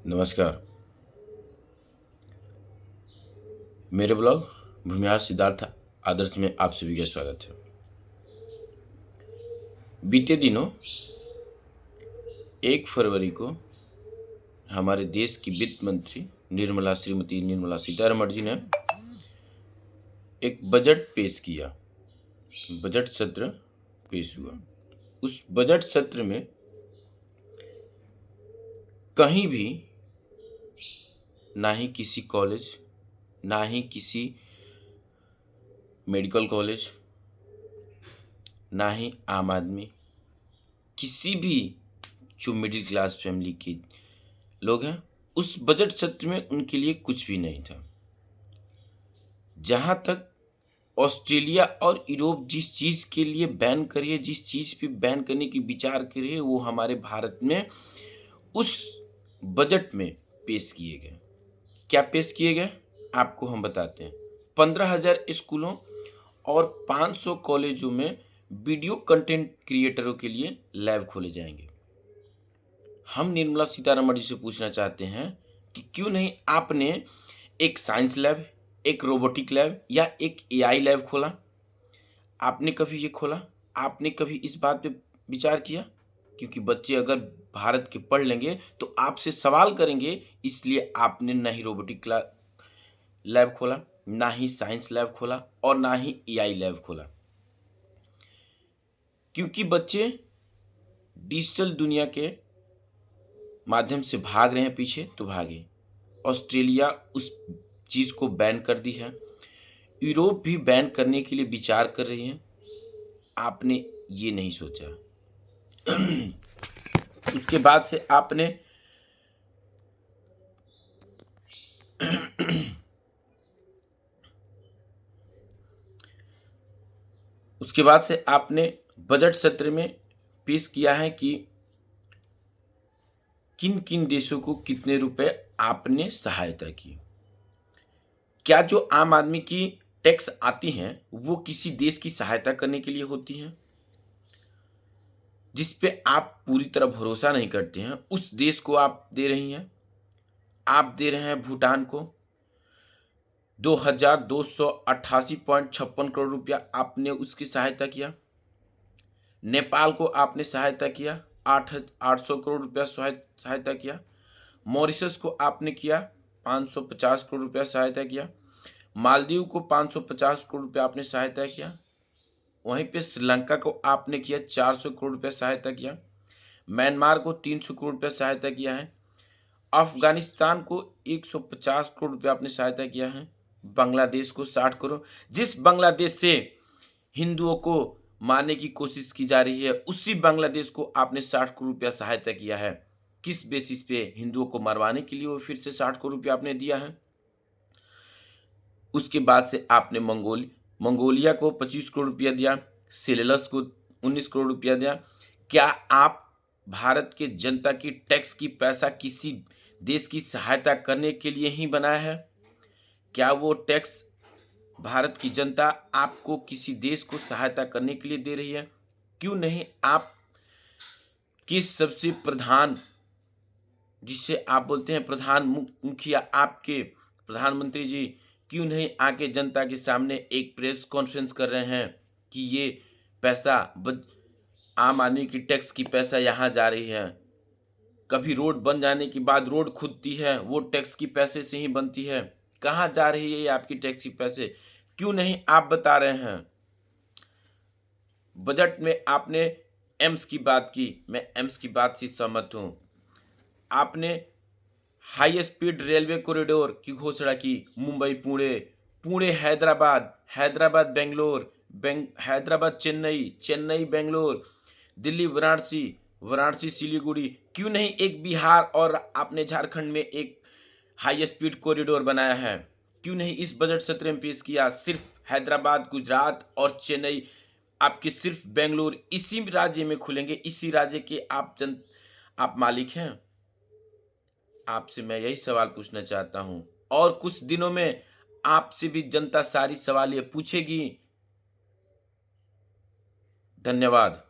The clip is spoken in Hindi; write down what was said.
नमस्कार। मेरे ब्लॉग भूमिहार सिद्धार्थ आदर्श में आप सभी का स्वागत है। बीते दिनों 1 फरवरी को हमारे देश की वित्त मंत्री श्रीमती निर्मला सीतारमण जी ने एक बजट पेश किया। बजट सत्र पेश हुआ। उस बजट सत्र में कहीं भी ना ही किसी कॉलेज, ना ही किसी मेडिकल कॉलेज, ना ही आम आदमी, किसी भी जो मिडिल क्लास फैमिली के लोग हैं, उस बजट सत्र में उनके लिए कुछ भी नहीं था। जहां तक ऑस्ट्रेलिया और यूरोप जिस चीज़ के लिए बैन करिए, जिस चीज़ पे बैन करने की विचार करिए, वो हमारे भारत में उस बजट में पेश किए गए। क्या पेश किए गए आपको हम बताते हैं। 15,000 स्कूलों और 500 कॉलेजों में वीडियो कंटेंट क्रिएटरों के लिए लैब खोले जाएंगे। हम निर्मला सीतारमण जी से पूछना चाहते हैं कि क्यों नहीं आपने एक साइंस लैब, एक रोबोटिक लैब या एक एआई लैब खोला? आपने कभी ये खोला? आपने कभी इस बात पे विचार किया? क्योंकि बच्चे अगर भारत के पढ़ लेंगे तो आपसे सवाल करेंगे, इसलिए आपने ना ही रोबोटिक लैब खोला, ना ही साइंस लैब खोला और ना ही एआई लैब खोला। क्योंकि बच्चे डिजिटल दुनिया के माध्यम से भाग रहे हैं पीछे, तो भागे। ऑस्ट्रेलिया उस चीज़ को बैन कर दी है। यूरोप भी बैन करने के लिए विचार कर रही है। आपने ये नहीं सोचा। उसके बाद से आपने उसके बाद से आपने बजट सत्र में पेश किया है कि किन किन देशों को कितने रुपए आपने सहायता की। क्या जो आम आदमी की टैक्स आती हैं वो किसी देश की सहायता करने के लिए होती हैं? जिस पे आप पूरी तरह भरोसा नहीं करते हैं, उस देश को आप दे रही हैं। आप दे रहे हैं भूटान को 2,288.56 करोड़ रुपया, आपने उसकी सहायता किया। नेपाल को आपने सहायता किया, 800 करोड़ रुपया सहायता किया। मॉरिशस को आपने किया 550 करोड़ रुपया सहायता किया। मालदीव को 550 करोड़ रुपया आपने सहायता किया। वहीं पे श्रीलंका को आपने किया 400 करोड़ रुपया सहायता किया। म्यांमार को 300 करोड़ रुपया सहायता किया है। अफगानिस्तान को 150 करोड़ रुपया आपने सहायता किया है। बांग्लादेश को 60 करोड़। जिस बांग्लादेश से हिंदुओं को मारने की कोशिश की जा रही है, उसी बांग्लादेश को आपने 60 करोड़ रुपया सहायता किया है। किस बेसिस पे? हिंदुओं को मरवाने के लिए वो फिर से 60 करोड़ रुपया आपने दिया है। उसके बाद से आपने मंगोलिया को 25 करोड़ रुपया दिया, सेलेलस को 19 करोड़ रुपया दिया। क्या आप भारत के जनता की टैक्स की पैसा किसी देश की सहायता करने के लिए ही बनाया है? क्या वो टैक्स भारत की जनता आपको किसी देश को सहायता करने के लिए दे रही है? क्यों नहीं आप किस सबसे प्रधान, जिसे आप बोलते हैं प्रधान मुखिया, आपके प्रधानमंत्री जी क्यों नहीं आके जनता के सामने एक प्रेस कॉन्फ्रेंस कर रहे हैं कि ये पैसा आम आदमी की टैक्स की पैसा यहाँ जा रही है। कभी रोड बन जाने के बाद रोड खुदती है, वो टैक्स की पैसे से ही बनती है। कहाँ जा रही है ये आपकी टैक्स की पैसे? क्यों नहीं आप बता रहे हैं? बजट में आपने एम्स की बात की, मैं एम्स की बात से सहमत हूँ। आपने हाई स्पीड रेलवे कॉरिडोर की घोषणा की, मुंबई पुणे, पुणे हैदराबाद, हैदराबाद बेंगलोर, हैदराबाद चेन्नई, चेन्नई बेंगलोर, दिल्ली वाराणसी, वाराणसी सिलीगुड़ी। क्यों नहीं एक बिहार और आपने झारखंड में एक हाई स्पीड कॉरिडोर बनाया है? क्यों नहीं इस बजट सत्र में पेश किया? सिर्फ हैदराबाद, गुजरात और चेन्नई, आपके सिर्फ बेंगलोर इसी राज्य में खुलेंगे। इसी राज्य के आप मालिक हैं। आपसे मैं यही सवाल पूछना चाहता हूं, और कुछ दिनों में आपसे भी जनता सारी सवाल ये पूछेगी। धन्यवाद।